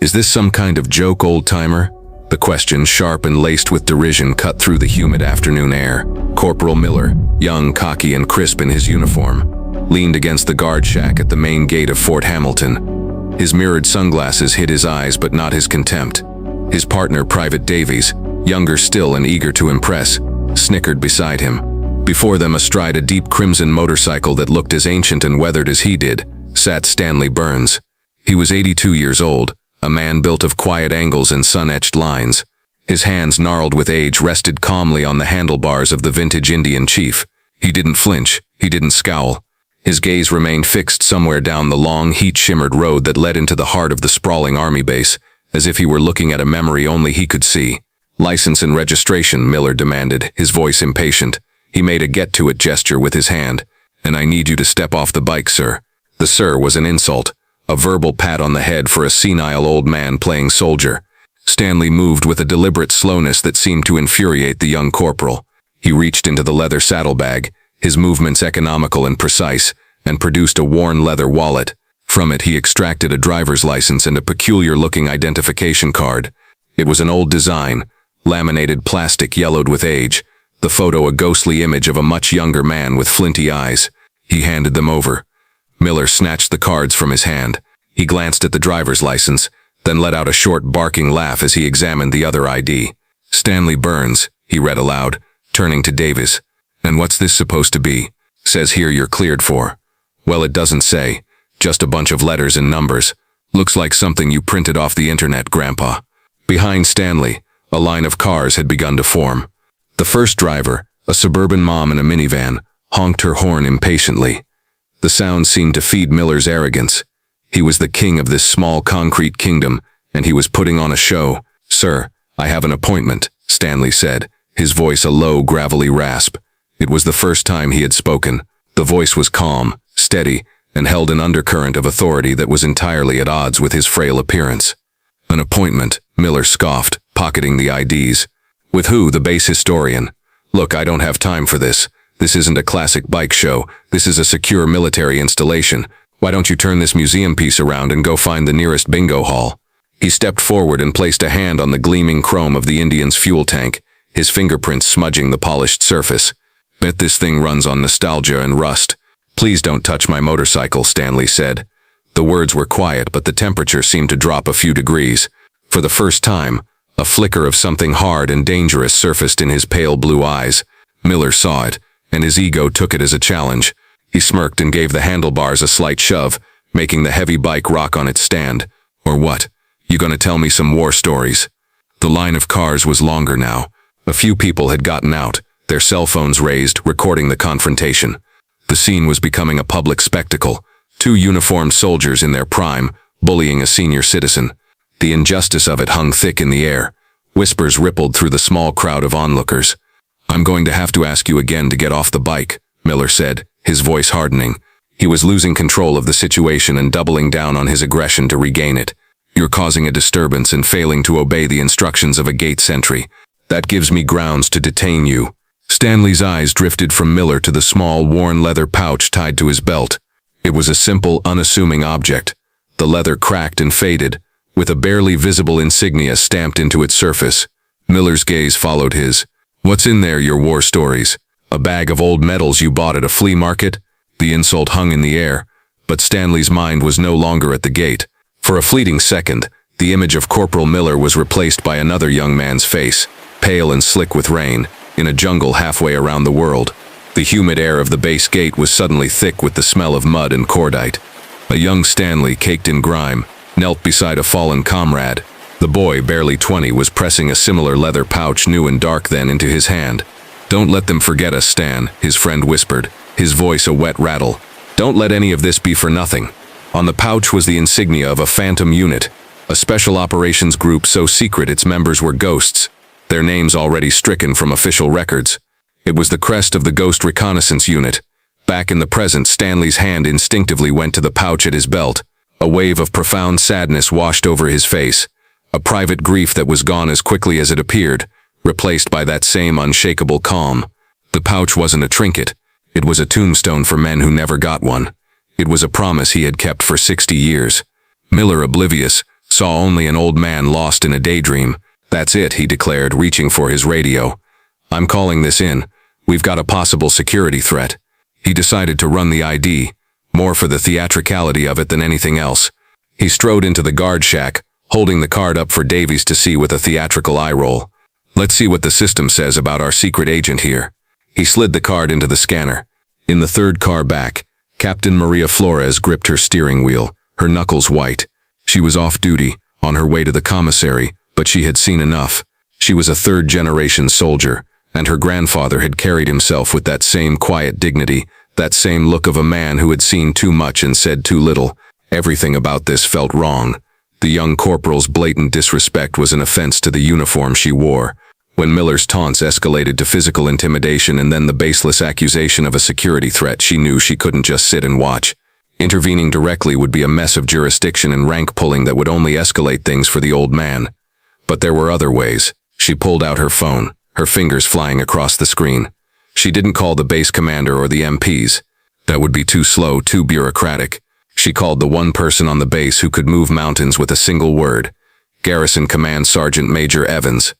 Is this some kind of joke, old-timer? The question, sharp and laced with derision, cut through the humid afternoon air. Corporal Miller, young, cocky, and crisp in his uniform, leaned against the guard shack at the main gate of Fort Hamilton. His mirrored sunglasses hid his eyes, but not his contempt. His partner, Private Davies, younger still and eager to impress, snickered beside him. Before them, astride a deep crimson motorcycle that looked as ancient and weathered as he did, sat Stanley Burns. He was 82 years old, a man built of quiet angles and sun-etched lines. His hands, gnarled with age, rested calmly on the handlebars of the vintage Indian chief. He didn't flinch, he didn't scowl. His gaze remained fixed somewhere down the long, heat-shimmered road that led into the heart of the sprawling army base, as if he were looking at a memory only he could see. "License and registration," Miller demanded, his voice impatient. He made a get-to-it gesture with his hand. "And I need you to step off the bike, sir." The "sir" was an insult, a verbal pat on the head for a senile old man playing soldier. Stanley moved with a deliberate slowness that seemed to infuriate the young corporal. He reached into the leather saddlebag, his movements economical and precise, and produced a worn leather wallet. From it he extracted a driver's license and a peculiar-looking identification card. It was an old design, laminated plastic yellowed with age, the photo a ghostly image of a much younger man with flinty eyes. He handed them over. Miller snatched the cards from his hand. He glanced at the driver's license, then let out a short barking laugh as he examined the other ID. "Stanley Burns," he read aloud, turning to Davis. "And what's this supposed to be? Says here you're cleared for." "Well, it doesn't say. Just a bunch of letters and numbers. Looks like something you printed off the internet, Grandpa." Behind Stanley, a line of cars had begun to form. The first driver, a suburban mom in a minivan, honked her horn impatiently. The sound seemed to feed Miller's arrogance. He was the king of this small concrete kingdom, and he was putting on a show. "Sir, I have an appointment," Stanley said, his voice a low, gravelly rasp. It was the first time he had spoken. The voice was calm, steady, and held an undercurrent of authority that was entirely at odds with his frail appearance. "An appointment," Miller scoffed, pocketing the IDs. "With who? The base historian? Look, I don't have time for this. This isn't a classic bike show. This is a secure military installation. Why don't you turn this museum piece around and go find the nearest bingo hall?" He stepped forward and placed a hand on the gleaming chrome of the Indian's fuel tank, his fingerprints smudging the polished surface. "Bet this thing runs on nostalgia and rust." "Please don't touch my motorcycle," Stanley said. The words were quiet, but the temperature seemed to drop a few degrees. For the first time, a flicker of something hard and dangerous surfaced in his pale blue eyes. Miller saw it, and his ego took it as a challenge. He smirked and gave the handlebars a slight shove, making the heavy bike rock on its stand. "Or what? You gonna tell me some war stories?" The line of cars was longer now. A few people had gotten out, their cell phones raised, recording the confrontation. The scene was becoming a public spectacle. Two uniformed soldiers in their prime, bullying a senior citizen. The injustice of it hung thick in the air. Whispers rippled through the small crowd of onlookers. "I'm going to have to ask you again to get off the bike," Miller said, his voice hardening. He was losing control of the situation and doubling down on his aggression to regain it. "You're causing a disturbance and failing to obey the instructions of a gate sentry. That gives me grounds to detain you." Stanley's eyes drifted from Miller to the small, worn leather pouch tied to his belt. It was a simple, unassuming object. The leather cracked and faded, with a barely visible insignia stamped into its surface. Miller's gaze followed his. "What's in there, your war stories? A bag of old medals you bought at a flea market?" The insult hung in the air, but Stanley's mind was no longer at the gate. For a fleeting second, the image of Corporal Miller was replaced by another young man's face, pale and slick with rain, in a jungle halfway around the world. The humid air of the base gate was suddenly thick with the smell of mud and cordite. A young Stanley, caked in grime, knelt beside a fallen comrade. The boy, barely 20, was pressing a similar leather pouch, new and dark then, into his hand. "Don't let them forget us, Stan," his friend whispered, his voice a wet rattle. "Don't let any of this be for nothing." On the pouch was the insignia of a phantom unit, a special operations group so secret its members were ghosts, their names already stricken from official records. It was the crest of the Ghost Reconnaissance Unit. Back in the present, Stanley's hand instinctively went to the pouch at his belt. A wave of profound sadness washed over his face, a private grief that was gone as quickly as it appeared, replaced by that same unshakable calm. The pouch wasn't a trinket. It was a tombstone for men who never got one. It was a promise he had kept for 60 years. Miller, oblivious, Saw only an old man lost in a daydream. That's it, he declared, reaching for his radio. I'm calling this in. We've got a possible security threat. He decided to run the ID, more for the theatricality of it than anything else. He strode into the guard shack, holding the card up for Davies to see with a theatrical eye roll. Let's see what the system says about our secret agent here. He slid the card into the scanner. In the third car back, Captain Maria Flores gripped her steering wheel, her knuckles white. She was off duty, on her way to the commissary, but she had seen enough. She was a third-generation soldier, and her grandfather had carried himself with that same quiet dignity, that same look of a man who had seen too much and said too little. Everything about this felt wrong. The young corporal's blatant disrespect was an offense to the uniform she wore. When Miller's taunts escalated to physical intimidation and then the baseless accusation of a security threat, she knew she couldn't just sit and watch. Intervening directly would be a mess of jurisdiction and rank-pulling that would only escalate things for the old man. But there were other ways. She pulled out her phone, her fingers flying across the screen. She didn't call the base commander or the MPs. That would be too slow, too bureaucratic. She called the one person on the base who could move mountains with a single word. Garrison Command Sergeant Major Evans.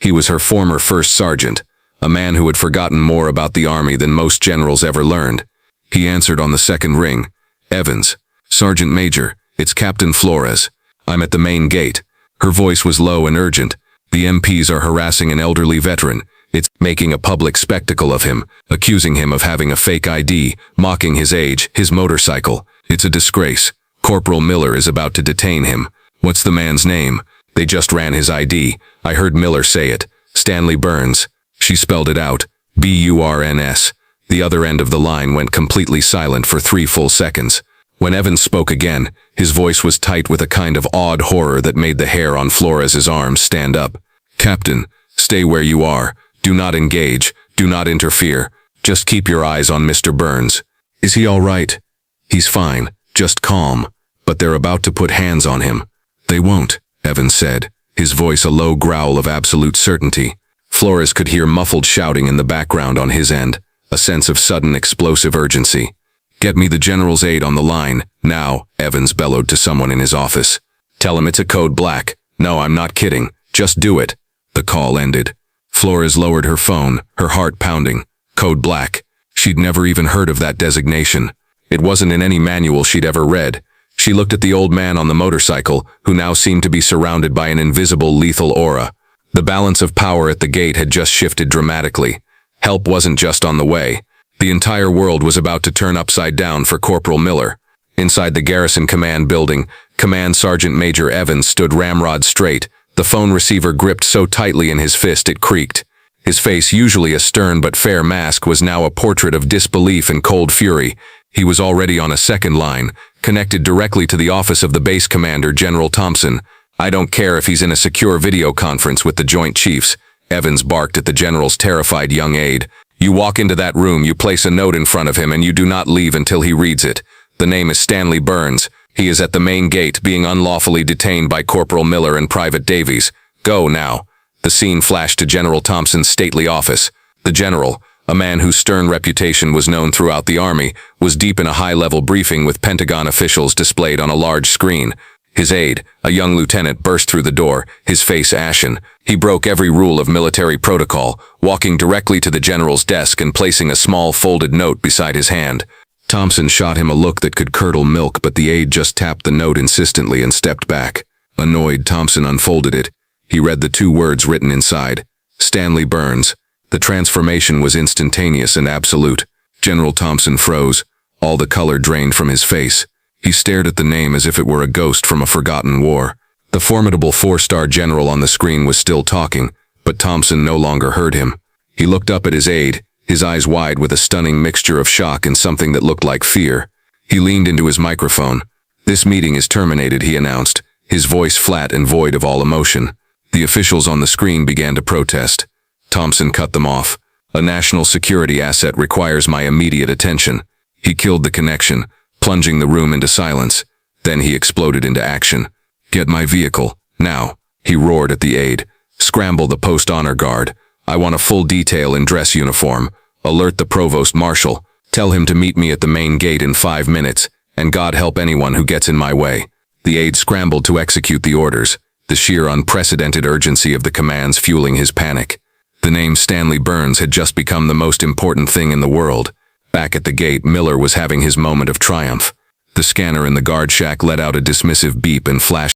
He was her former first sergeant, a man who had forgotten more about the army than most generals ever learned. He answered on the second ring. Evans. Sergeant Major, it's Captain Flores. I'm at the main gate. Her voice was low and urgent. The MPs are harassing an elderly veteran. It's making a public spectacle of him, accusing him of having a fake ID, mocking his age, his motorcycle. It's a disgrace. Corporal Miller is about to detain him. What's the man's name? They just ran his ID. I heard Miller say it. Stanley Burns. She spelled it out. B-U-R-N-S. The other end of the line went completely silent for 3 full seconds. When Evans spoke again, his voice was tight with a kind of awed horror that made the hair on Flores's arms stand up. Captain, stay where you are. Do not engage. Do not interfere. Just keep your eyes on Mr. Burns. Is he all right? He's fine. Just calm. But they're about to put hands on him. They won't, Evans said, his voice a low growl of absolute certainty. Flores could hear muffled shouting in the background on his end, a sense of sudden explosive urgency. Get me the general's aide on the line, now, Evans bellowed to someone in his office. Tell him it's a code black. No, I'm not kidding. Just do it. The call ended. Flores lowered her phone, her heart pounding. Code black. She'd never even heard of that designation. It wasn't in any manual she'd ever read. She looked at the old man on the motorcycle, who now seemed to be surrounded by an invisible lethal aura. The balance of power at the gate had just shifted dramatically. Help wasn't just on the way. The entire world was about to turn upside down for Corporal Miller. Inside the Garrison Command building, Command Sergeant Major Evans stood ramrod straight, the phone receiver gripped so tightly in his fist it creaked. His face, usually a stern but fair mask, was now a portrait of disbelief and cold fury. He was already on a second line, connected directly to the office of the base commander, General Thompson. I don't care if he's in a secure video conference with the Joint Chiefs, Evans barked at the general's terrified young aide. You walk into that room, you place a note in front of him, and you do not leave until he reads it. The name is Stanley Burns. He is at the main gate, being unlawfully detained by Corporal Miller and Private Davies. Go now. The scene flashed to General Thompson's stately office. The general, a man whose stern reputation was known throughout the army, was deep in a high-level briefing with Pentagon officials displayed on a large screen. His aide, a young lieutenant, burst through the door, his face ashen. He broke every rule of military protocol, walking directly to the general's desk and placing a small folded note beside his hand. Thompson shot him a look that could curdle milk, but the aide just tapped the note insistently and stepped back. Annoyed, Thompson unfolded it. He read the 2 words written inside. Stanley Burns. The transformation was instantaneous and absolute. General Thompson froze. All the color drained from his face. He stared at the name as if it were a ghost from a forgotten war. The formidable 4-star general on the screen was still talking, but Thompson no longer heard him. He looked up at his aide, his eyes wide with a stunning mixture of shock and something that looked like fear. He leaned into his microphone. This meeting is terminated, he announced, his voice flat and void of all emotion. The officials on the screen began to protest. Thompson cut them off. A national security asset requires my immediate attention. He killed the connection, plunging the room into silence. Then he exploded into action. Get my vehicle, now, he roared at the aide. Scramble the post honor guard. I want a full detail in dress uniform. Alert the provost marshal. Tell him to meet me at the main gate in 5 minutes, and God help anyone who gets in my way. The aide scrambled to execute the orders, the sheer unprecedented urgency of the commands fueling his panic. The name Stanley Burns had just become the most important thing in the world. Back at the gate, Miller was having his moment of triumph. The scanner in the guard shack let out a dismissive beep and flashed